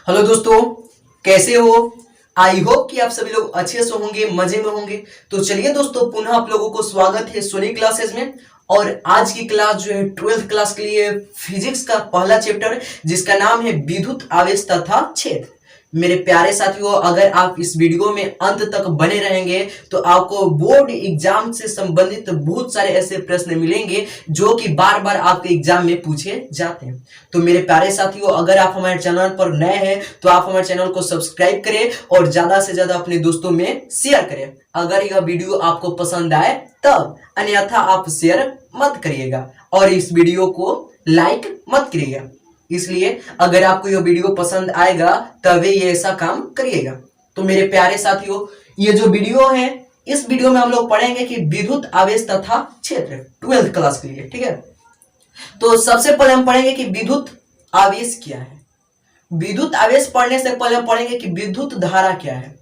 Hello दोस्तों, कैसे हो? आई होप कि आप सभी लोग अच्छे से होंगे, मजे में होंगे। तो चलिए दोस्तों, पुनः आप लोगों को स्वागत है सोनी क्लासेस में। और आज की क्लास जो है 12th क्लास के लिए फिजिक्स का पहला चैप्टर है, जिसका नाम है विद्युत आवेश तथा क्षेत्र। मेरे प्यारे साथियों, अगर आप इस वीडियो में अंत तक बने रहेंगे तो आपको बोर्ड एग्जाम से संबंधित बहुत सारे ऐसे प्रश्न मिलेंगे जो कि बार बार आपके एग्जाम में पूछे जाते हैं। तो मेरे प्यारे साथियों, अगर आप हमारे चैनल पर नए हैं तो आप हमारे चैनल को सब्सक्राइब करें और ज्यादा से ज्यादा अपने दोस्तों में शेयर करें अगर यह वीडियो आपको पसंद आए तब, अन्यथा आप शेयर मत करिएगा और इस वीडियो को लाइक मत करिएगा। इसलिए अगर आपको यह वीडियो पसंद आएगा तभी ये ऐसा काम करिएगा। तो मेरे प्यारे साथियों, ये जो वीडियो है, इस वीडियो में हम लोग पढ़ेंगे कि विद्युत आवेश तथा क्षेत्र 12th क्लास के लिए, ठीक है। तो सबसे पहले हम पढ़ेंगे कि विद्युत आवेश क्या है। विद्युत आवेश पढ़ने से पहले हम पढ़ेंगे कि विद्युत धारा क्या है।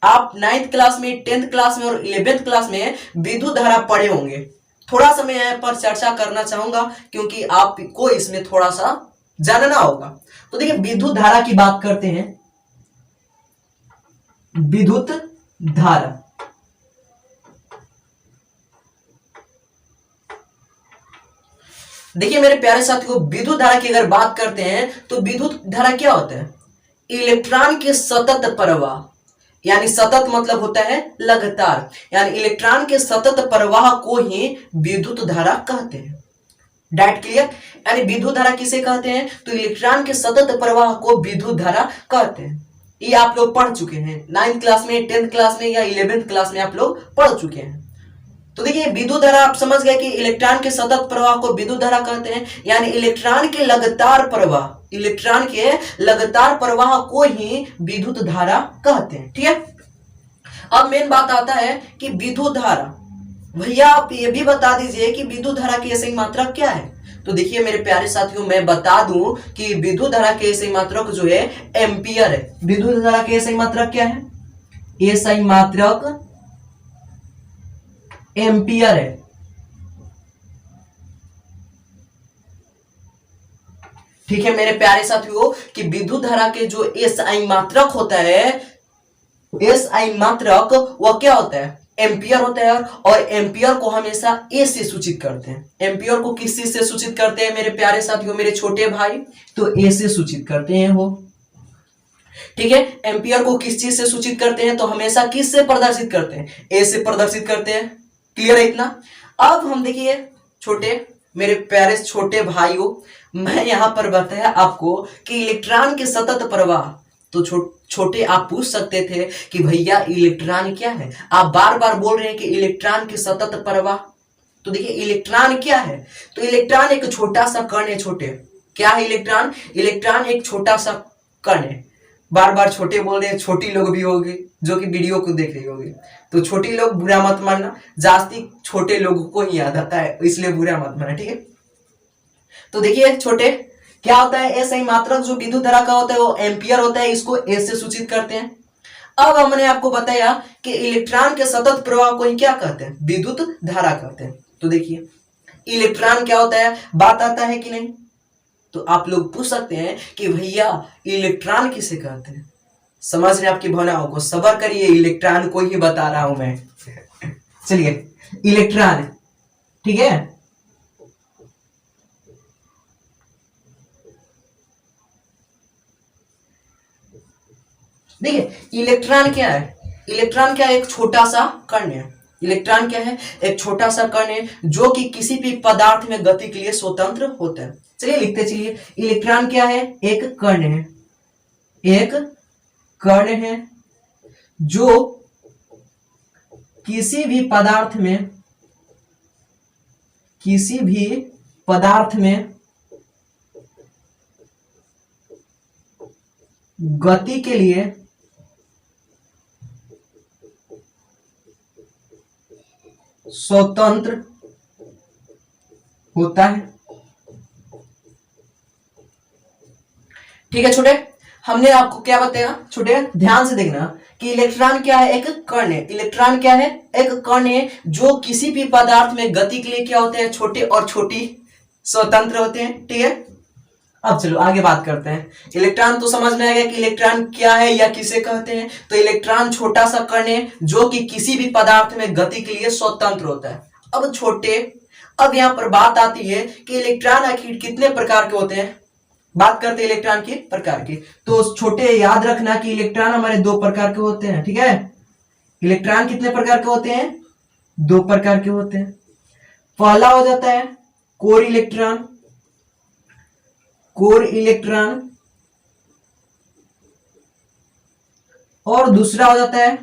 आप 9th क्लास में, 10th क्लास में और 11th क्लास में विद्युत धारा पढ़े होंगे। थोड़ा सा मैं यहाँ पर चर्चा करना चाहूंगा क्योंकि आपको इसमें थोड़ा सा जानना होगा। तो देखिए, विद्युत धारा की बात करते हैं। विद्युत धारा, देखिए मेरे प्यारे साथियों, विद्युत धारा की अगर बात करते हैं तो विद्युत धारा क्या होता है? इलेक्ट्रॉन के सतत प्रवाह, यानी सतत मतलब होता है लगातार, यानी इलेक्ट्रॉन के सतत प्रवाह को ही विद्युत धारा कहते हैं। Diet clear? यानी विद्युत धारा किसे कहते हैं? तो इलेक्ट्रॉन के सतत प्रवाह को विद्युत धारा कहते हैं। ये आप लोग पढ़ चुके हैं 9th क्लास में, 10th क्लास में या 11th क्लास में आप लोग पढ़ चुके हैं। तो देखिए, विद्युत धारा आप समझ गए कि इलेक्ट्रॉन के सतत प्रवाह को विद्युत धारा कहते हैं, यानी इलेक्ट्रॉन के लगातार प्रवाह, इलेक्ट्रॉन के लगातार प्रवाह को ही विद्युत धारा कहते हैं, ठीक है। अब मेन बात आता है कि विद्युत धारा, भैया आप ये भी बता दीजिए कि विद्युत धारा की ऐसी मात्रक क्या है। तो देखिए मेरे प्यारे साथियों, मैं बता दूं कि विद्युत धारा की ऐसी मात्रक जो है एम्पियर है। विद्युत धारा की ऐसी मात्रक क्या है? ऐसी मात्रक एम्पियर है। ठीक है मेरे प्यारे साथियों, कि विद्युत धारा के जो एसआई मात्रक होता है, एसआई मात्रक वह क्या होता है? एम्पियर होता है। और एम्पियर को हमेशा ए से सूचित करते हैं। एम्पियर को किस चीज से सूचित करते हैं मेरे प्यारे साथियों, मेरे छोटे भाई? तो ए से सूचित करते हैं वो, ठीक है। एम्पियर को किस चीज से सूचित करते हैं? तो हमेशा किस से प्रदर्शित करते हैं? ए से प्रदर्शित करते हैं। क्लियर है इतना? अब हम देखिए छोटे, मेरे प्यारे छोटे भाइयों, मैं यहां पर बताया आपको कि इलेक्ट्रॉन के सतत प्रवाह। तो छोटे आप पूछ सकते थे कि भैया इलेक्ट्रॉन क्या है? आप बार बार बोल रहे हैं कि इलेक्ट्रॉन के सतत प्रवाह। तो देखिए, इलेक्ट्रॉन क्या है? तो इलेक्ट्रॉन एक छोटा सा कण है। छोटे क्या है इलेक्ट्रॉन? इलेक्ट्रॉन एक छोटा सा कण है। बार बार छोटे बोल रहे हैं, छोटी लोग भी होगी जो कि वीडियो को देख रही होगी। तो छोटी लोग बुरा मत मानना, जास्ती छोटे लोगों को ही याद आता है, इसलिए बुरा मत मानना, ठीक है। तो देखिए छोटे, क्या होता है? एसआई मात्रक जो विद्युत धारा का होता है वो एम्पियर होता है, इसको ए से सूचित करते हैं। अब हमने आपको बताया कि इलेक्ट्रॉन के सतत प्रवाह को ही क्या कहते हैं? विद्युत धारा कहते हैं। तो देखिए, इलेक्ट्रॉन क्या होता है, बात आता है कि नहीं? तो आप लोग पूछ सकते हैं कि भैया इलेक्ट्रॉन किसे कहते हैं? समझ रहे आपकी भावनाओं को? सबर करिए, इलेक्ट्रॉन को ही बता रहा हूं मैं। चलिए, इलेक्ट्रॉन, ठीक है। देखिए, इलेक्ट्रॉन क्या है? इलेक्ट्रॉन क्या है? एक छोटा सा कण है। इलेक्ट्रॉन क्या है? एक छोटा सा कण है जो कि किसी भी पदार्थ में गति के लिए स्वतंत्र होता है। चलिए लिखते चलिए, इलेक्ट्रॉन क्या है? एक कण है। एक कण है जो किसी भी पदार्थ में, किसी भी पदार्थ में गति के लिए स्वतंत्र होता है। ठीक है छोटे, हमने आपको क्या बताया? छोटे ध्यान से देखना कि इलेक्ट्रॉन क्या है? एक कण है। इलेक्ट्रॉन क्या है? एक कण है जो किसी भी पदार्थ में गति के लिए क्या होते हैं? छोटे और छोटी स्वतंत्र होते हैं, ठीक है। अब चलो आगे बात करते हैं। इलेक्ट्रॉन तो समझ में आ गया कि इलेक्ट्रॉन क्या है या किसे कहते हैं। तो इलेक्ट्रॉन छोटा सा कण है जो कि किसी भी पदार्थ में गति के लिए स्वतंत्र होता है। अब यहां पर बात आती है कि इलेक्ट्रॉन आखिर कितने प्रकार के होते हैं। बात करते हैं इलेक्ट्रॉन के प्रकार की। तो छोटे याद रखना कि इलेक्ट्रॉन हमारे दो प्रकार के होते हैं, ठीक है। इलेक्ट्रॉन कितने प्रकार के होते हैं? दो प्रकार के होते हैं। पहला हो जाता है कोर इलेक्ट्रॉन, और दूसरा हो जाता है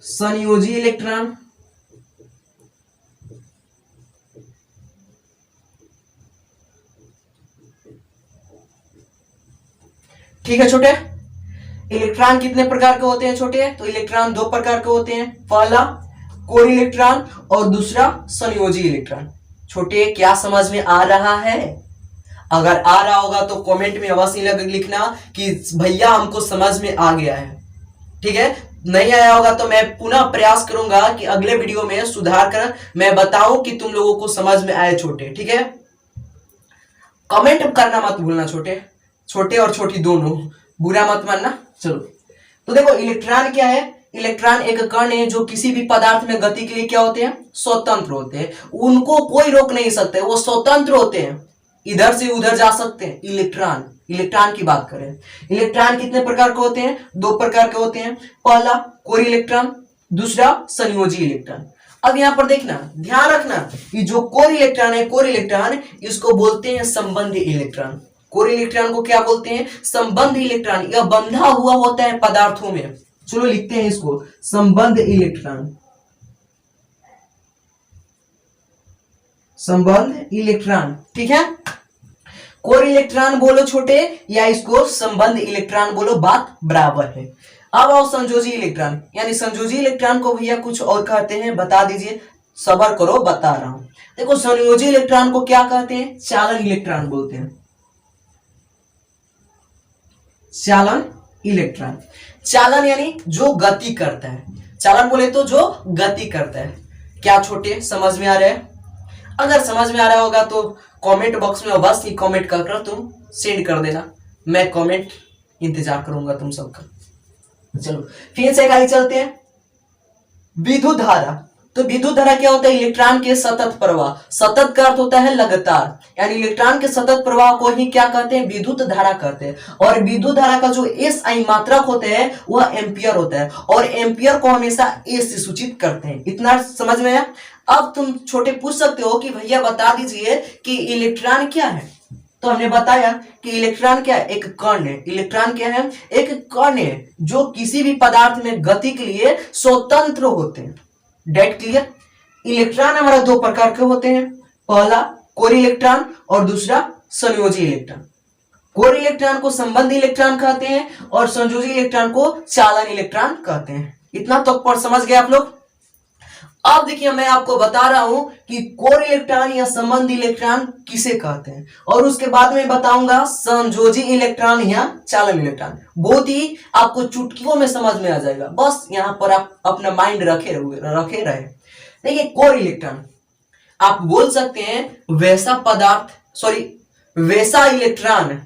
संयोजी इलेक्ट्रॉन। ठीक है छोटे। इलेक्ट्रॉन कितने प्रकार के होते हैं छोटे? तो इलेक्ट्रॉन दो प्रकार के होते हैं, पहला कोर इलेक्ट्रॉन और दूसरा संयोजी इलेक्ट्रॉन। छोटे क्या समझ में आ रहा है? अगर आ रहा होगा तो कमेंट में अवश्य लिखना कि भैया हमको समझ में आ गया है, ठीक है। नहीं आया होगा तो मैं पुनः प्रयास करूंगा कि अगले वीडियो में सुधार कर मैं बताऊं कि तुम लोगों को समझ में आए छोटे, ठीक है। कमेंट करना मत भूलना छोटे, छोटे और छोटी दोनों, बुरा मत मानना। चलो तो देखो इलेक्ट्रॉन क्या है? इलेक्ट्रॉन एक कण है जो किसी भी पदार्थ में गति के लिए क्या होते हैं? स्वतंत्र होते हैं। उनको कोई रोक नहीं सकते, वो स्वतंत्र होते हैं, इधर से उधर जा सकते हैं। इलेक्ट्रॉन की बात करें, इलेक्ट्रॉन कितने प्रकार के होते हैं? दो प्रकार के होते हैं, पहला कोर इलेक्ट्रॉन, दूसरा संयोजी इलेक्ट्रॉन। अब यहां पर देखना, ध्यान रखना कि जो कोर इलेक्ट्रॉन इसको बोलते हैं संबंधी इलेक्ट्रॉन। कोर इलेक्ट्रॉन को क्या बोलते हैं? संबंध इलेक्ट्रॉन। यह बंधा हुआ होता है पदार्थों में। चलो लिखते हैं इसको, संबंध इलेक्ट्रॉन, ठीक है। कोर इलेक्ट्रॉन बोलो छोटे या इसको संबंध इलेक्ट्रॉन बोलो, बात बराबर है। अब आओ संयोजी इलेक्ट्रॉन, यानी संयोजी इलेक्ट्रॉन को भैया कुछ और कहते हैं, बता दीजिए। सबर करो, बता रहा हूं। देखो संयोजी इलेक्ट्रॉन को क्या कहते हैं? चालन इलेक्ट्रॉन बोलते हैं। चालन इलेक्ट्रॉन, चालन यानी जो गति करता है। चालन बोले तो जो गति करता है। क्या छोटे समझ में आ रहा है? अगर समझ में आ रहा होगा तो कमेंट बॉक्स में अवश्य कमेंट कर तुम सेंड कर देना, मैं कमेंट इंतजार करूंगा तुम सबका। चलो फिर से आगे चलते हैं। विद्युत धारा, तो विद्युत धारा क्या होता है? इलेक्ट्रॉन के सतत प्रवाह। सतत का अर्थ होता है लगातार, यानी इलेक्ट्रॉन के सतत प्रवाह को ही क्या कहते हैं? विद्युत धारा कहते हैं। और विद्युत धारा का जो एसआई मात्रक होते हैं वह एम्पियर होता है, और एम्पियर को हमेशा ए से सूचित करते हैं। इतना समझ में आया? अब तुम छोटे पूछ सकते हो कि भैया बता दीजिए कि इलेक्ट्रॉन क्या है। तो हमने बताया कि इलेक्ट्रॉन क्या है? एक कण है। इलेक्ट्रॉन क्या है? एक कण है जो किसी भी पदार्थ में गति के लिए स्वतंत्र होते हैं। Date clear? इलेक्ट्रॉन हमारा दो प्रकार के होते हैं, पहला कोर इलेक्ट्रॉन और दूसरा संयोजी इलेक्ट्रॉन। कोर इलेक्ट्रॉन को संबंध इलेक्ट्रॉन कहते हैं और संयोजी इलेक्ट्रॉन को चालन इलेक्ट्रॉन कहते हैं। इतना तो पर समझ गए आप लोग? अब देखिए मैं आपको बता रहा हूं कि कोर इलेक्ट्रॉन या संबंध इलेक्ट्रॉन किसे कहते हैं, और उसके बाद में बताऊंगा संयोजी इलेक्ट्रॉन या चालन इलेक्ट्रॉन। बहुत ही आपको चुटकियों में समझ में आ जाएगा, बस यहां पर आप अपना माइंड रखे रहे। देखिए कोर इलेक्ट्रॉन आप बोल सकते हैं वैसा इलेक्ट्रॉन,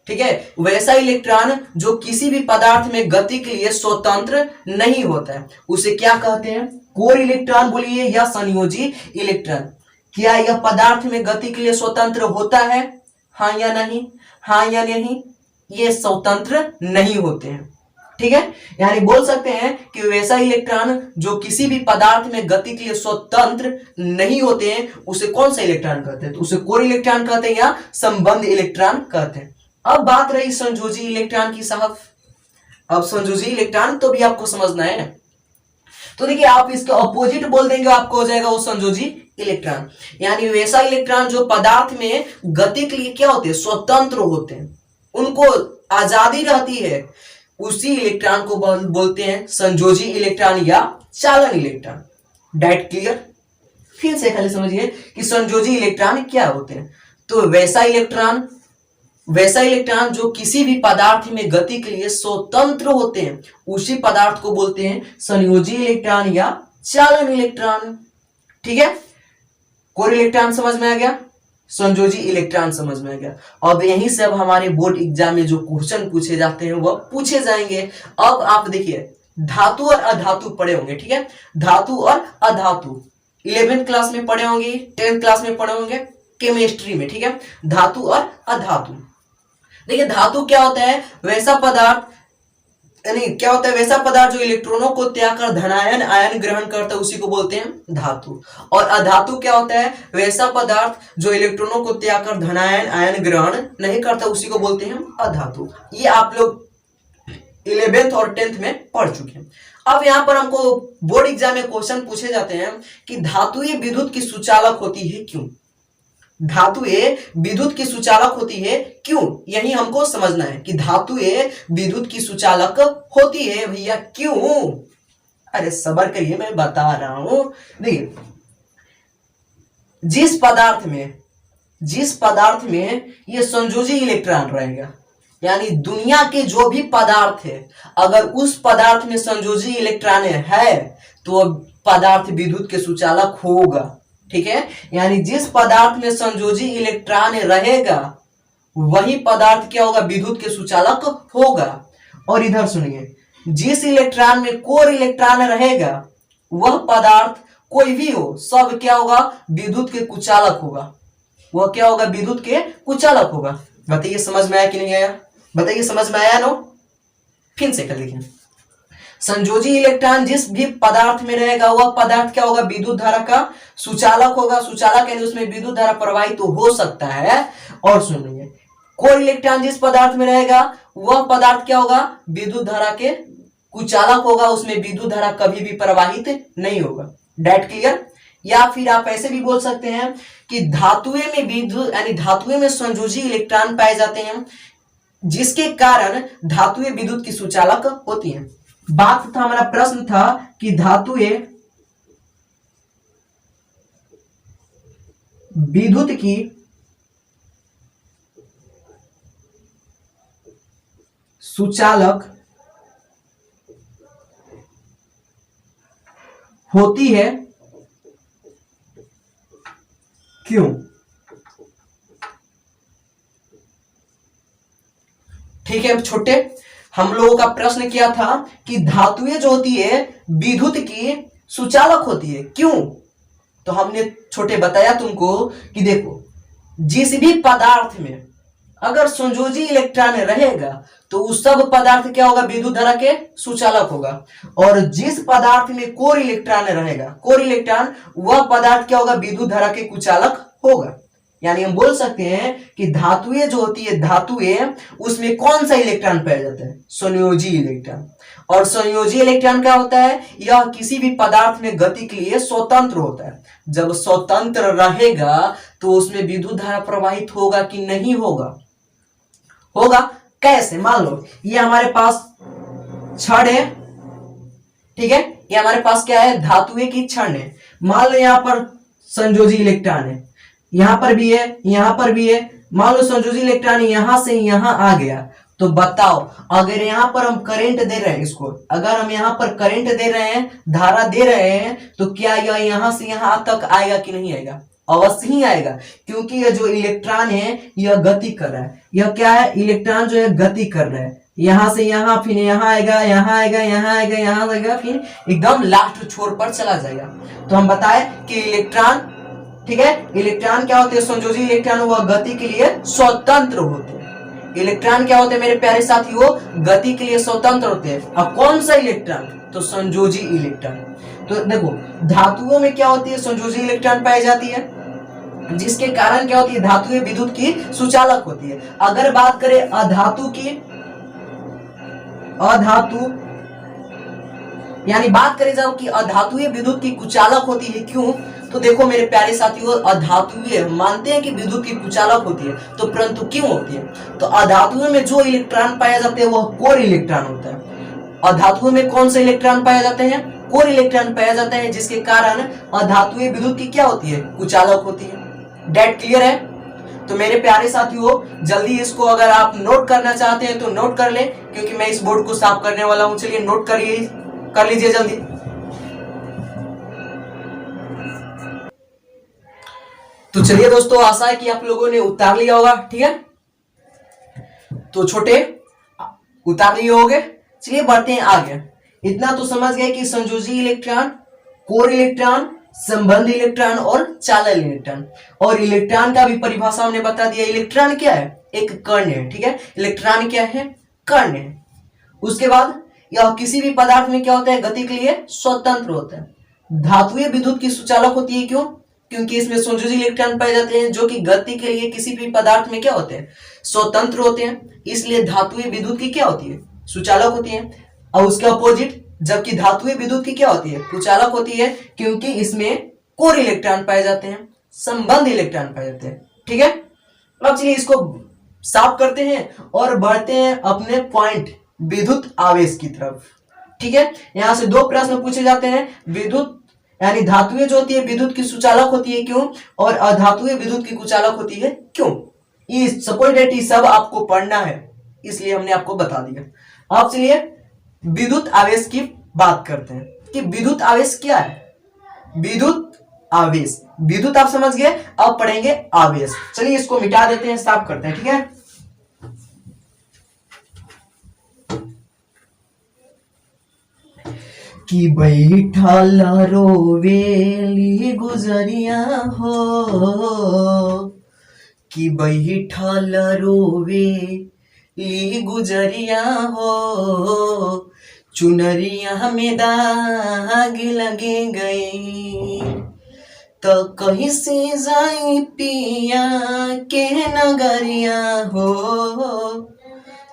ठीक है। वैसा इलेक्ट्रॉन जो किसी भी पदार्थ में गति के लिए स्वतंत्र नहीं होता है, उसे क्या कहते हैं? कोर इलेक्ट्रॉन बोलिए या संयोजी इलेक्ट्रॉन। क्या यह पदार्थ में गति के लिए स्वतंत्र होता है? हाँ या नहीं? हाँ या नहीं? ये स्वतंत्र नहीं होते हैं, ठीक है। यानी बोल सकते हैं कि वैसा इलेक्ट्रॉन जो किसी भी पदार्थ में गति के लिए स्वतंत्र नहीं होते हैं उसे कौन सा इलेक्ट्रॉन कहते हैं? तो उसे कोर इलेक्ट्रॉन कहते हैं या संबंध इलेक्ट्रॉन कहते हैं। अब बात रही संयोजी इलेक्ट्रॉन की साहब। अब संयोजी इलेक्ट्रॉन तो भी आपको समझना है, तो देखिए आप इसके ऑपोजिट बोल देंगे, आपको हो जाएगा वो संयोजी इलेक्ट्रॉन। यानी वैसा इलेक्ट्रॉन जो पदार्थ में गति के लिए क्या होते हैं? स्वतंत्र होते हैं, उनको आजादी रहती है, उसी इलेक्ट्रॉन को बोलते हैं संयोजी इलेक्ट्रॉन या चालन इलेक्ट्रॉन। Date clear? फिर से खाली समझिए कि संयोजी इलेक्ट्रॉन क्या होते हैं। तो वैसा इलेक्ट्रॉन जो किसी भी पदार्थ में गति के लिए स्वतंत्र होते हैं उसी पदार्थ को बोलते हैं संयोजी इलेक्ट्रॉन या चालन इलेक्ट्रॉन, ठीक है। कोर इलेक्ट्रॉन समझ में आ गया, संयोजी इलेक्ट्रॉन समझ में आ गया। अब यहीं से अब हमारे बोर्ड एग्जाम में जो क्वेश्चन पूछे जाते हैं वह पूछे जाएंगे। अब आप देखिए धातु और अधातु पढ़े होंगे, ठीक है, धातु और अधातु 11th क्लास में पढ़े होंगे, 10th क्लास में पढ़े होंगे केमिस्ट्री में, ठीक है, धातु और अधातु। देखिए धातु क्या होता है, वैसा पदार्थ, यानी क्या होता है, वैसा पदार्थ जो इलेक्ट्रॉनों को त्याग कर धनायन आयन ग्रहण करता है उसी को बोलते हैं धातु। और अधातु क्या होता है, वैसा पदार्थ जो इलेक्ट्रॉनों को त्याग कर धनायन आयन ग्रहण नहीं करता उसी को बोलते हैं अधातु। ये आप लोग 11th और 10th में पढ़ चुके हैं। अब यहां पर हमको बोर्ड एग्जाम में क्वेश्चन पूछे जाते हैं कि धातुएं विद्युत की सुचालक होती है क्यों, धातुएं विद्युत की सुचालक होती है क्यों, यही हमको समझना है कि धातुएं विद्युत की सुचालक होती है भैया क्यों। अरे सब्र करिए मैं बता रहा हूं। देखिए जिस पदार्थ में ये संयोजी इलेक्ट्रॉन रहेगा, यानी दुनिया के जो भी पदार्थ है अगर उस पदार्थ में संयोजी इलेक्ट्रॉन है तो पदार्थ विद्युत के सुचालक होगा, ठीक है। यानी जिस पदार्थ में संयोजी इलेक्ट्रॉन रहेगा वही पदार्थ क्या होगा, विद्युत के सुचालक होगा। और इधर सुनिए, जिस इलेक्ट्रॉन में कोर इलेक्ट्रॉन रहेगा वह पदार्थ कोई भी हो सब क्या होगा, विद्युत के कुचालक होगा, वह क्या होगा, विद्युत के कुचालक होगा। बताइए समझ में आया कि नहीं आया, बताइए समझ में आया नो। फिर से कर लीजिए, संयोजी इलेक्ट्रॉन जिस भी पदार्थ में रहेगा वह पदार्थ क्या होगा, विद्युत धारा का सुचालक होगा। सुचालक यानी उसमें विद्युत धारा प्रवाहित तो हो सकता है। और सुनिए, कोर इलेक्ट्रॉन जिस पदार्थ में रहेगा वह पदार्थ क्या होगा, विद्युत धारा के कुचालक होगा, उसमें विद्युत धारा कभी भी प्रवाहित नहीं होगा। Date clear. या फिर आप ऐसे भी बोल सकते हैं कि धातुएं में विद्युत यानी धातुएं में संयोजी इलेक्ट्रॉन पाए जाते हैं जिसके कारण धातुएं विद्युत की सुचालक होती हैं। बात था, हमारा प्रश्न था कि धातुएं विद्युत की सुचालक होती है क्यों। ठीक है छोटे, हम लोगों का प्रश्न क्या था कि धातुएं जो होती है विद्युत की सुचालक होती है क्यों। तो हमने छोटे बताया तुमको कि देखो जिस भी पदार्थ में अगर संयोजी इलेक्ट्रॉन रहेगा तो उस सब पदार्थ क्या होगा, विद्युत धारा के सुचालक होगा। और जिस पदार्थ में कोर इलेक्ट्रॉन रहेगा, कोर इलेक्ट्रॉन, वह पदार्थ क्या होगा, विद्युत धारा के कुचालक होगा। यानी हम बोल सकते हैं कि धातुएं जो होती है, धातुएं उसमें कौन सा इलेक्ट्रॉन पाया जाता है, संयोजी इलेक्ट्रॉन। और संयोजी इलेक्ट्रॉन क्या होता है, यह किसी भी पदार्थ में गति के लिए स्वतंत्र होता है। जब स्वतंत्र रहेगा तो उसमें विद्युत धारा प्रवाहित होगा कि नहीं होगा, होगा। कैसे, मान लो ये हमारे पास छड़ है, ठीक है, ये हमारे पास क्या है, धातुएं की छड़ है। मान लो यहां पर संयोजी इलेक्ट्रॉन है, यहां पर भी है, यहां पर भी है। मान लो संयोजी इलेक्ट्रॉन यहां से यहां आ गया, तो बताओ अगर यहां पर हम करंट दे रहे हैं, इसको अगर हम यहां पर करंट दे रहे हैं, धारा दे रहे हैं, तो क्या यह यहां से यहां तक आएगा कि नहीं आएगा, अवश्य ही आएगा। क्योंकि यह जो इलेक्ट्रॉन है यह गति कर रहा है, यह क्या है, इलेक्ट्रॉन जो है गति कर रहा है। यहां से यहां, फिर यहां आएगा, यहां आएगा, यहां आएगा, यहां आएगा, फिर एकदम लास्ट छोर पर चला जाएगा। तो हम बताए कि इलेक्ट्रॉन, ठीक है, इलेक्ट्रॉन क्या होते हैं, संयोजी इलेक्ट्रॉन, वह गति के लिए स्वतंत्र होते हैं। इलेक्ट्रॉन क्या होते हैं मेरे प्यारे साथियों, गति के लिए स्वतंत्र होते हैं। अब कौन सा इलेक्ट्रॉन, तो संयोजी इलेक्ट्रॉन। तो देखो धातुओं में क्या होती है, संयोजी इलेक्ट्रॉन पाई जाती है, जिसके कारण क्या होती है, धातुएं विद्युत की सुचालक होती है। अगर बात करें अधातु की, अधातु यानी बात करें जाओ कि अधातुएं विद्युत की कुचालक होती है क्यों, तो देखो मेरे प्यारे साथियों, अधातुएं मानते हैं कि विद्युत की कुचालक होती है, तो परंतु क्यों होती है, तो अधातुओं में जो इलेक्ट्रॉन पाए जाते हैं वह कोर इलेक्ट्रॉन होता है। अधातुओं में कौन से इलेक्ट्रॉन पाए जाते हैं, कोर इलेक्ट्रॉन पाया जाता है, जिसके कारण अधातुएं विद्युत की क्या होती है, कुचालक होती है। डेट क्लियर है। तो मेरे प्यारे साथियों जल्दी इसको अगर आप नोट करना चाहते हैं तो नोट कर ले, क्योंकि मैं इस बोर्ड को साफ करने वाला हूं। चलिए नोट कर लीजिए जल्दी। तो तो चलिए दोस्तों, आशा है कि आप लोगों ने उतार लिया होगा। ठीक है, तो छोटे उतार लिए होगे। चलिए बढ़ते हैं आगे। इतना तो समझ गए कि संयोजी इलेक्ट्रॉन, कोर इलेक्ट्रॉन, संबंध इलेक्ट्रॉन और चालक इलेक्ट्रॉन। और इलेक्ट्रॉन का भी परिभाषा हमने बता दिया। इलेक्ट्रॉन क्या है? एक कण है। ठीक है, इलेक्ट्रॉन क्या है? कण है। उसके बाद यह किसी भी पदार्थ में क्या होता है? गति के लिए स्वतंत्र होता है। धातुएं विद्युत की सुचालक होती है। क्यों? क्योंकि इसमें संयोजी इलेक्ट्रॉन पाए जाते हैं जो कि गति के लिए किसी भी पदार्थ में क्या होते हैं? स्वतंत्र होते हैं। इसलिए धातुएं विद्युत की क्या होती है? सुचालक होती है। और उसके अपोजिट, जबकि धातुएं विद्युत की क्या होती है? कुचालक होती है, क्योंकि इसमें कोर इलेक्ट्रॉन पाए जाते हैं, संबंध इलेक्ट्रॉन पाए जाते हैं। ठीक है, अब चलिए इसको साफ करते हैं और बढ़ते हैं अपने पॉइंट विद्युत आवेश की तरफ। ठीक है, यहां से दो प्रश्न पूछे जाते हैं। विद्युत यानी धातुएं जो होती है विद्युत की सुचालक होती है क्यों, और अधातुएं विद्युत की कुचालक होती है क्यों। ये सपोजिटरी सब आपको पढ़ना है, इसलिए हमने आपको बता दिया। अब चलिए विद्युत आवेश की बात करते हैं कि विद्युत आवेश क्या है। विद्युत आवेश, विद्युत आप समझ गए, अब पढ़ेंगे आवेश। चलिए इसको मिटा देते हैं, साफ करते हैं। ठीक है, कि बैठल रोवेली गुजरिया हो, कि बैठल रोवेली गुजरिया हो, चुनरिया में दाग लगे गई, तो कहीं से जाई पिया के नगरिया हो,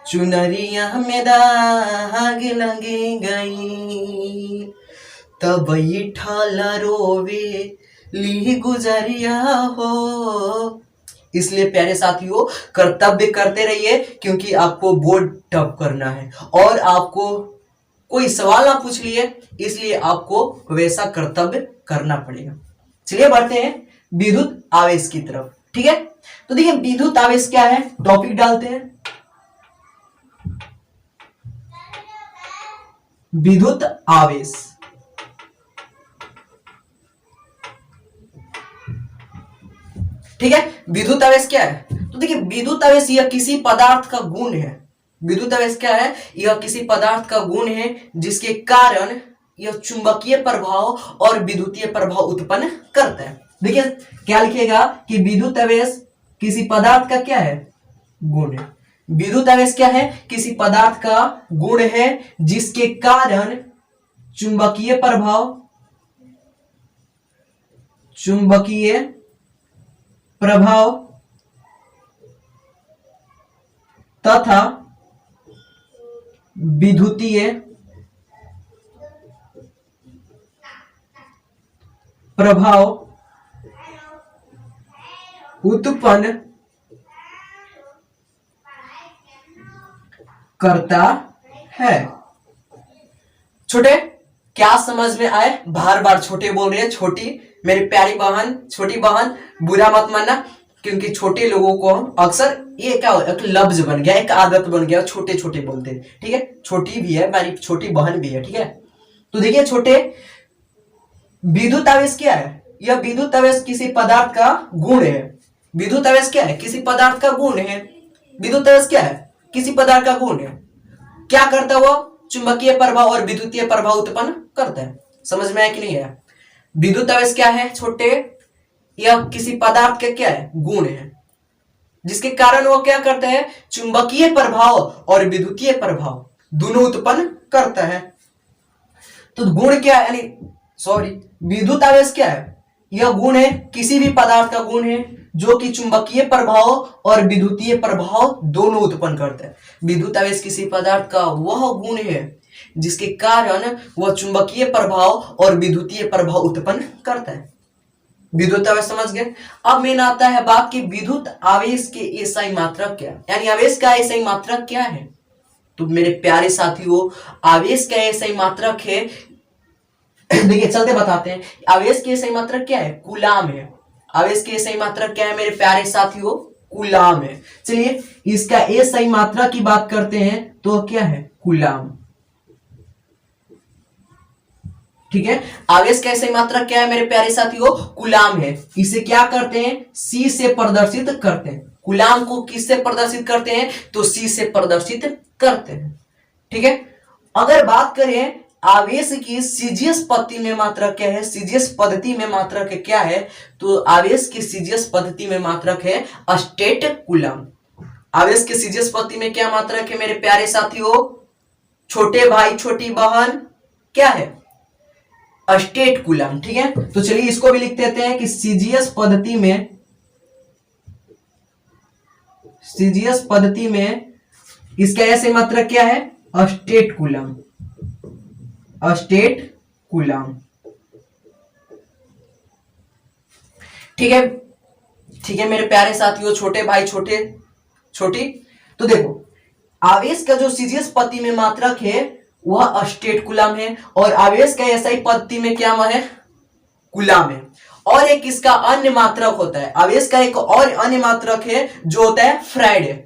चुनरिया में दाग लगे गई, तब बैठल रोवे ली गुजरिया हो। इसलिए प्यारे साथियों, कर्तव्य करते रहिए, क्योंकि आपको बोर्ड टफ करना है और आपको कोई सवाल ना पूछ लिए, इसलिए आपको वैसा कर्तव्य करना पड़ेगा। चलिए बढ़ते हैं विद्युत आवेश की तरफ। ठीक है, तो देखिए विद्युत आवेश क्या है, टॉपिक डालते हैं। विद्युत आवेश, ठीक है, विद्युत आवेश क्या है? तो देखिए विद्युत आवेश यह किसी पदार्थ का गुण है। विद्युत आवेश क्या है? यह किसी पदार्थ का गुण है जिसके कारण यह चुंबकीय प्रभाव और विद्युतीय प्रभाव उत्पन्न करता है। देखिए क्या लिखिएगा कि विद्युत आवेश किसी पदार्थ का क्या है? गुण है। विद्युत आवेश क्या है? किसी पदार्थ का गुण है जिसके कारण चुंबकीय प्रभाव तथा विद्युतीय प्रभाव उत्पन्न करता है। छोटे, क्या समझ में आए? बार बार छोटे बोल रहे हैं। छोटी मेरी प्यारी बहन, छोटी बहन, बुरा मत मानना, क्योंकि छोटे लोगों को अक्सर ये क्या एक लफ्ज बन गया, एक आदत बन गया, छोटे छोटे बोलते हैं। ठीक है, छोटी भी है, मेरी छोटी बहन भी है। ठीक है, तो देखिए छोटे, विद्युत आवेश क्या है? यह विद्युत आवेश किसी पदार्थ का गुण है। विद्युत आवेश क्या है? किसी पदार्थ का गुण है। विद्युत आवेश क्या है? किसी पदार्थ का गुण है। क्या करता है वो? चुंबकीय प्रभाव और विद्युतीय प्रभाव उत्पन्न करता है। समझ में आया कि नहीं आया? विद्युत आवेश क्या है छोटे? यह किसी पदार्थ का क्या है? गुण है, जिसके कारण वो क्या करता है? चुंबकीय प्रभाव और विद्युतीय प्रभाव दोनों उत्पन्न करता है। तो गुण क्या है, यानी सॉरी, विद्युत आवेश क्या है? यह गुण है, किसी भी पदार्थ का गुण है जो कि चुंबकीय प्रभाव और विद्युतीय प्रभाव दोनों उत्पन्न करता है। विद्युत आवेश किसी पदार्थ का वह गुण है जिसके कारण वह चुंबकीय प्रभाव और विद्युतीय प्रभाव उत्पन्न करता है। विद्युत आवेश समझ गए। अब मेन आता है बात की विद्युत आवेश के एसआई मात्रक क्या, यानी आवेश का एसआई मात्रक क्या है। तो मेरे प्यारे साथियों, आवेश का एसआई मात्रक है, देखिए चलते बताते हैं। आवेश की एसआई मात्रक क्या है? कूलाम है। आवेश की एसआई मात्रक क्या है मेरे प्यारे साथियों? कूलाम है। चलिए इसका एसआई मात्रक की बात करते हैं तो क्या है? कूलाम। ठीक है। आवेश का ऐसे मात्रक क्या है मेरे प्यारे साथियों, कूलाम है। इसे क्या करते हैं, सी से प्रदर्शित करते हैं। कूलाम को किससे प्रदर्शित करते हैं, तो सी से प्रदर्शित करते हैं। ठीक है। अगर बात करें आवेश की सीजीएस पद्धति में मात्रक क्या है, सीजीएस पद्धति में मात्रक क्या है, तो आवेश की सीजीएस पद्धति में मात्रक है स्टेट कूलम। आवेश की सीजीएस पद्धति में क्या मात्रक है मेरे प्यारे साथियों, छोटे भाई छोटी बहन, क्या है, स्टेट कूलम। ठीक है। तो चलिए इसको भी लिख देते हैं कि सीजीएस पद्धति में इसका ऐसे मात्रक क्या है, स्टेट कूलम। State coulomb. ठीक है। ठीक है मेरे प्यारे साथियों, छोटे भाई छोटी, तो देखो आवेश का जो सीजीएस पद्धति में मात्रक है वह स्टेट कूलम है, और आवेश का एसआई पद्धति में क्या है, कूलम है। और एक इसका अन्य मात्रक होता है, आवेश का एक और अन्य मात्रक है जो होता है फ्राइडे।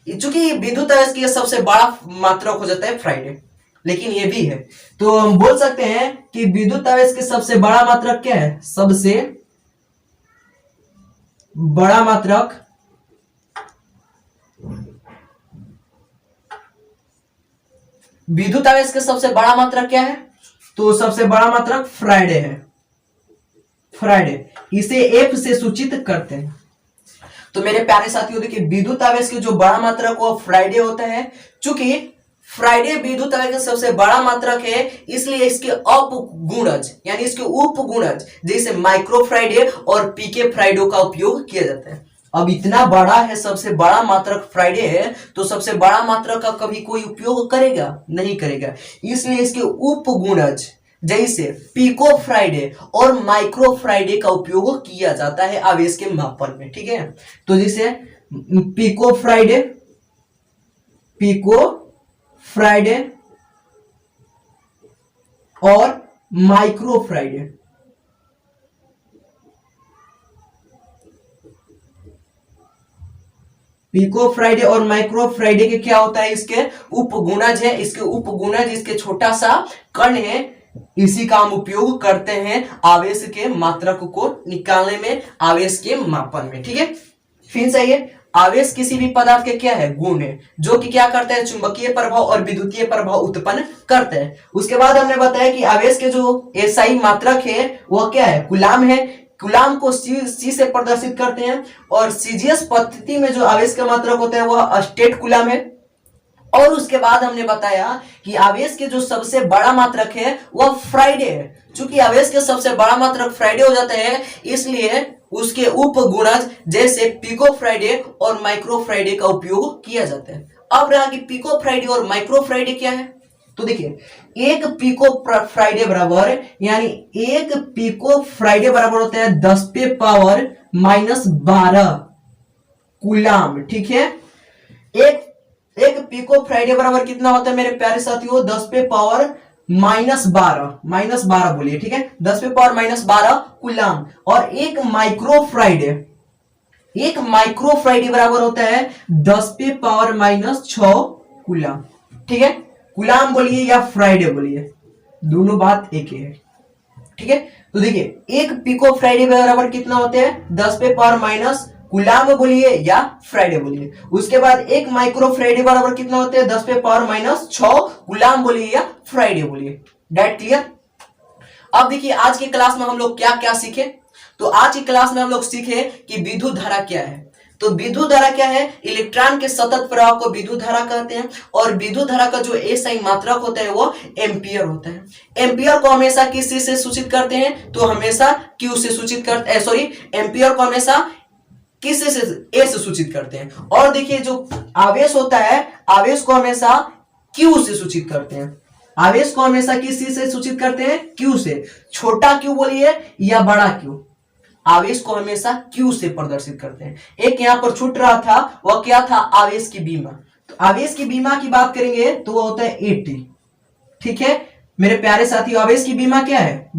चूंकि विद्युत आवेश की सबसे बड़ा मात्रक हो जाता है फ्राइडे, लेकिन ये भी है, तो हम बोल सकते हैं कि विद्युत आवेश के सबसे बड़ा मात्रक क्या है, सबसे बड़ा मात्रक विद्युत आवेश का सबसे बड़ा मात्रक क्या है, तो सबसे बड़ा मात्रक फ्राइडे है। फ्राइडे, इसे एफ से सूचित करते हैं। तो मेरे प्यारे साथियों देखिए, विद्युत आवेश के जो बड़ा मात्रक वो फ्राइडे होता है। चूंकि फ्राइडे विद्युत आवेश का सबसे बड़ा मात्रक है, इसलिए इसके अपगुणज यानी इसके उपगुणज जैसे माइक्रो फ्राइडे और पीके फ्राइडे का उपयोग किया जाता है। अब इतना बड़ा है, सबसे बड़ा मात्रक फ्राइडे है, तो सबसे बड़ा मात्रक का कभी कोई उपयोग करेगा नहीं करेगा, इसलिए इसके उपगुणज जैसे पिको फ्राइडे और माइक्रो फ्राइडे का उपयोग किया जाता है आवेश के मापन में। ठीक है। तो जैसे पिको फ्राइडे और माइक्रो फ्राइडे, पिको फ्राइडे और माइक्रो फ्राइडे के क्या होता है, इसके उपगुणज है। इसके उपगुणज इसके छोटा सा कण है, इसी का हम उपयोग करते हैं आवेश के मात्रक को निकालने में, आवेश के मापन में। ठीक है। फिर सही है, आवेश किसी भी पदार्थ के क्या है, गुण है, जो कि क्या करते हैं, चुंबकीय प्रभाव और विद्युतीय प्रभाव उत्पन्न करते हैं। उसके बाद हमने बताया कि आवेश के जो एसआई मात्रक है वह क्या है, कूलाम है। कूलाम को सी से प्रदर्शित करते हैं, और सीजीएस पद्धति में जो आवेश का मात्रक होता है वह स्टेट कूलाम है। और उसके बाद हमने बताया कि आवेश के जो सबसे बड़ा मात्रक है वह फ्राइडे है। चूंकि आवेश के सबसे बड़ा मात्रक फ्राइडे हो जाता है, इसलिए उसके उपगुणज जैसे पिको फ्राइडे और माइक्रो फ्राइडे का उपयोग किया जाता है। अब रहा कि पिको फ्राइडे और माइक्रो फ्राइडे क्या है, तो देखिए एक पिको फ्राइडे बराबर, यानी एक पिको फ्राइडे बराबर होता है 10⁻⁻12 कूलाम। ठीक है। एक पिको फ्राइडे बराबर कितना होता है मेरे प्यारे साथियों, 10⁻⁻12 बोलिए। ठीक है, 10⁻⁻12 कूलाम। और एक माइक्रो फ्राइडे बराबर होता है 10⁻⁻6 कूलाम। ठीक है, कूलाम बोलिए या फ्राइडे बोलिए, दोनों बात एक ही है। ठीक है। तो देखिए एक पिको फ्राइडे बराबर कितना होते हैं, 10⁻⁻, कूलाम बोलिए या फ्राइडे बोलिए। उसके बाद एक माइक्रो फ्राइडे बराबर कितना होते हैं, 10⁻⁻6 कूलाम बोलिए या फ्राइडे बोलिए। Date clear. अब देखिए आज की क्लास में हम लोग क्या क्या सीखे, तो आज की क्लास में हम लोग सीखे कि विद्युत धारा क्या है। तो विद्युत धारा क्या है, इलेक्ट्रॉन के सतत प्रवाह को विद्युत धारा कहते हैं, और विद्युत धारा का जो एसआई मात्रक होता है वो एम्पियर होता है। एम्पियर को हमेशा किस से सूचित करते हैं, तो हमेशा क्यू से सूचित करते हैं, सॉरी एम्पियर को हमेशा किस से ए से सूचित करते हैं। और देखिए जो आवेश होता है, आवेश को हमेशा क्यू से सूचित करते हैं। आवेश को हमेशा किस से सूचित करते हैं, क्यू से। छोटा क्यू बोलिए या बड़ा क्यू, आवेश को हमेशा क्यू से प्रदर्शित करते हैं। एक यहां पर छूट रहा था, वह क्या था, आवेश की बीमा। तो आवेश की बीमा की बात करेंगे तो वह होता है एटी। ठीक है मेरे प्यारे साथियों, आवेश की बीमा क्या है,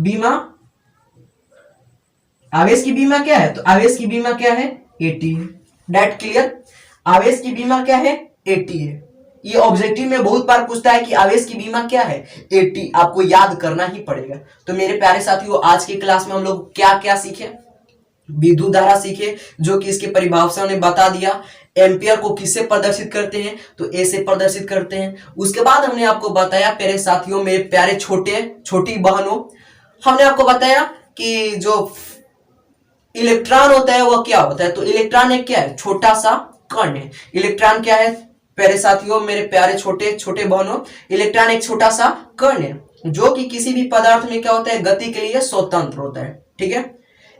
आवेश की बीमा क्या है, तो आवेश की बीमा क्या है, एटी है। Date clear. आवेश की बीमा क्या है, एटी है। ये ऑब्जेक्टिव में बहुत बार पूछता है कि आवेश की बीमा क्या है, एटी, आपको याद करना ही पड़ेगा। तो मेरे प्यारे साथियों, आज की क्लास में हम लोग क्या क्या सीखे, विद्युत धारा सीखे जो कि इसके परिभाषा ने बता दिया, एम्पियर को किससे प्रदर्शित करते हैं, तो ए से प्रदर्शित करते हैं। उसके बाद हमने आपको बताया प्यारे साथियों, मेरे प्यारे छोटी बहनों, हमने आपको बताया कि जो इलेक्ट्रॉन होता है वह क्या होता है। तो इलेक्ट्रॉन एक क्या है, छोटा सा कण है। इलेक्ट्रॉन क्या है प्यारे साथियों, मेरे प्यारे छोटे बहनों, इलेक्ट्रॉन एक छोटा सा कण है जो कि किसी भी पदार्थ में क्या होता है, गति के लिए स्वतंत्र होता है। ठीक है,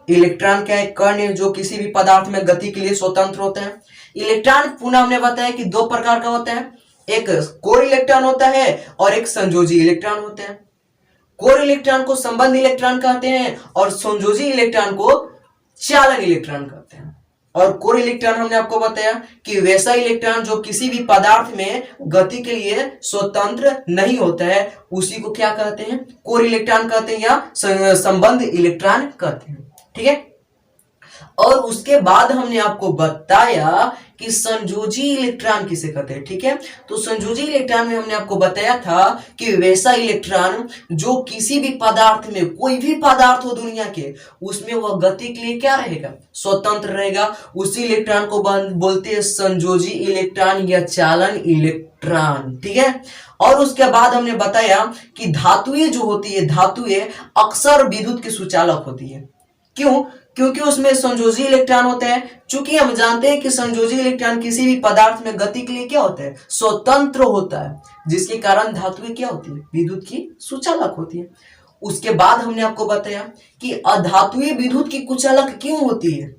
इलेक्ट्रॉन क्या है, कण है जो किसी भी पदार्थ में गति के लिए स्वतंत्र होता है। इलेक्ट्रॉन पुनः हमने बताया कि दो प्रकार का होता है, एक कोर इलेक्ट्रॉन होता है और एक संयोजी इलेक्ट्रॉन होता है। कोर इलेक्ट्रॉन को संबंध इलेक्ट्रॉन कहते हैं और संयोजी इलेक्ट्रॉन को चालन इलेक्ट्रॉन कहते हैं। और कोर इलेक्ट्रॉन हमने आपको बताया कि वैसा इलेक्ट्रॉन जो किसी भी पदार्थ में गति के लिए स्वतंत्र नहीं होता है, उसी को क्या कहते हैं, कोर इलेक्ट्रॉन कहते हैं या संबंध इलेक्ट्रॉन कहते हैं। ठीक है, और उसके बाद हमने आपको बताया कि संयोजी इलेक्ट्रॉन किसे कहते हैं। ठीक है, तो संयोजी इलेक्ट्रॉन में हमने आपको बताया था कि वैसा इलेक्ट्रॉन जो किसी भी पदार्थ में, कोई भी पदार्थ हो दुनिया के, उसमें वह गति के लिए क्या रहेगा, स्वतंत्र रहेगा, उसी इलेक्ट्रॉन को बोलते हैं संयोजी इलेक्ट्रॉन या चालन इलेक्ट्रॉन। ठीक है, और उसके बाद हमने बताया कि धातुएं जो होती है, धातुएं अक्सर विद्युत की सुचालक होती है। क्यों, क्योंकि उसमें संयोजी इलेक्ट्रॉन होते हैं। चूंकि हम जानते हैं कि संयोजी इलेक्ट्रॉन किसी भी पदार्थ में गति के लिए क्या होता है, स्वतंत्र होता है, जिसके कारण धातुएं क्या होती है, विद्युत की सुचालक होती है। उसके बाद हमने आपको बताया कि अधातुएं विद्युत की कुचालक क्यों होती है।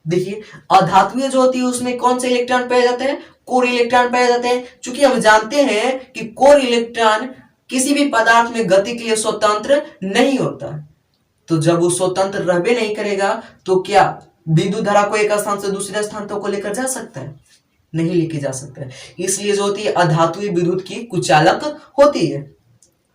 देखिए, अधातुएं जो होती है उसमें कौन से इलेक्ट्रॉन पाए जाते हैं, कोर इलेक्ट्रॉन पाए जाते हैं। चूंकि हम जानते हैं कि कोर इलेक्ट्रॉन किसी भी पदार्थ में गति के लिए स्वतंत्र नहीं होता है, तो जब वो स्वतंत्र रहबे नहीं करेगा तो क्या विद्युत धारा को एक स्थान से दूसरे स्थान तक को लेकर जा सकता है, नहीं लेके जा सकता है। इसलिए जो होती है अधातुएं विद्युत की कुचालक होती है।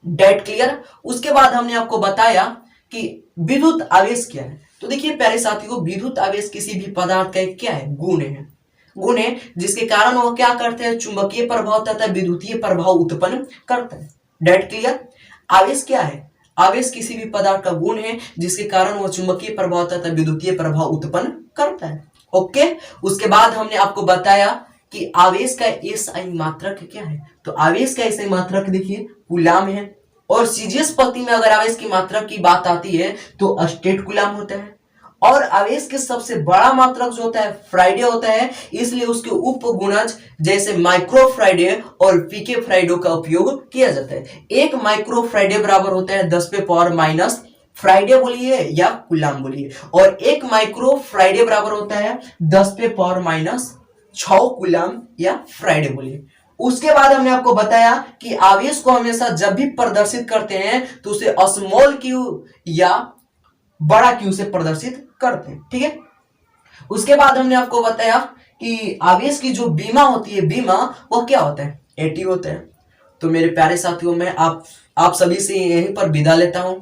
Date clear. उसके बाद हमने आपको बताया कि विद्युत आवेश क्या है। तो देखिए प्यारे साथियों, विद्युत आवेश किसी भी पदार्थ का एक क्या है, गुण है जिसके कारण वो क्या करते हैं, चुंबकीय प्रभाव तथा विद्युतीय प्रभाव उत्पन्न करता है। Date clear. आवेश क्या है, आवेश किसी भी पदार्थ का गुण है जिसके कारण वह चुंबकीय प्रभाव तथा विद्युतीय प्रभाव उत्पन्न करता है। ओके, उसके बाद हमने आपको बताया कि आवेश का एसआई मात्रक क्या है। तो आवेश का एसआई मात्रक देखिए कूलाम है, और सीजीएस पद्धति में अगर आवेश की मात्रक की बात आती है तो स्टेट कूलाम होता है। और आवेश के सबसे बड़ा मात्रक जो होता है फ्राइडे होता है, इसलिए उसके उपगुणज जैसे माइक्रो फ्राइडे और पीके फ्राइडे का उपयोग किया जाता है। एक माइक्रो फ्राइडे बराबर होता है 10 पे पावर माइनस फ्राइडे बोलिए या कूलाम बोलिए, और एक माइक्रो फ्राइडे बराबर होता है 10 पे पावर माइनस 6 कूलाम या फ्राइडे बोलिए। उसके बाद हमने आपको बताया कि आवेश को हमेशा जब भी प्रदर्शित करते हैं तो उसे स्मॉल क्यू या बड़ा क्यू से प्रदर्शित करते हैं। ठीक है, उसके बाद हमने आपको बताया कि आवेश की जो बीमा होती है, बीमा वो क्या होता है, एटी होता है। तो मेरे प्यारे साथियों, मैं आप सभी से यहीं पर विदा लेता हूं।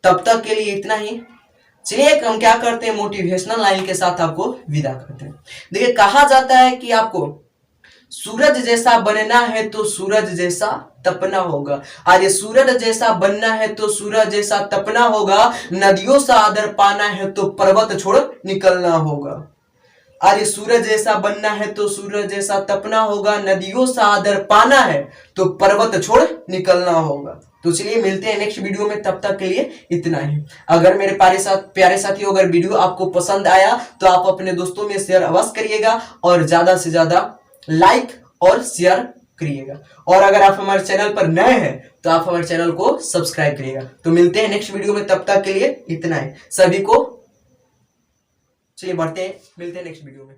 तब तक के लिए इतना ही। चलिए हम क्या करते हैं, मोटिवेशनल लाइन के साथ आपको विदा करते हैं। देखिए, कहा जाता है कि आपको सूरज जैसा बनना है तो सूरज जैसा तपना होगा। अरे सूरज जैसा बनना है तो सूरज जैसा तपना होगा, नदियों सा आदर पाना है तो पर्वत छोड़ निकलना होगा। अरे सूरज जैसा बनना है तो सूरज जैसा तपना होगा, नदियों सा आदर पाना है तो पर्वत छोड़ निकलना होगा। तो चलिए मिलते हैं नेक्स्ट वीडियो में, तब तक के लिए इतना ही। अगर मेरे प्यारे साथियों, अगर वीडियो आपको पसंद आया तो आप अपने दोस्तों में शेयर अवश्य करिएगा और ज्यादा से ज्यादा लाइक और शेयर करिएगा। और अगर आप हमारे चैनल पर नए हैं तो आप हमारे चैनल को सब्सक्राइब करिएगा। तो मिलते हैं नेक्स्ट वीडियो में, तब तक के लिए इतना ही। सभी को चलिए बढ़ते हैं, मिलते हैं नेक्स्ट वीडियो में।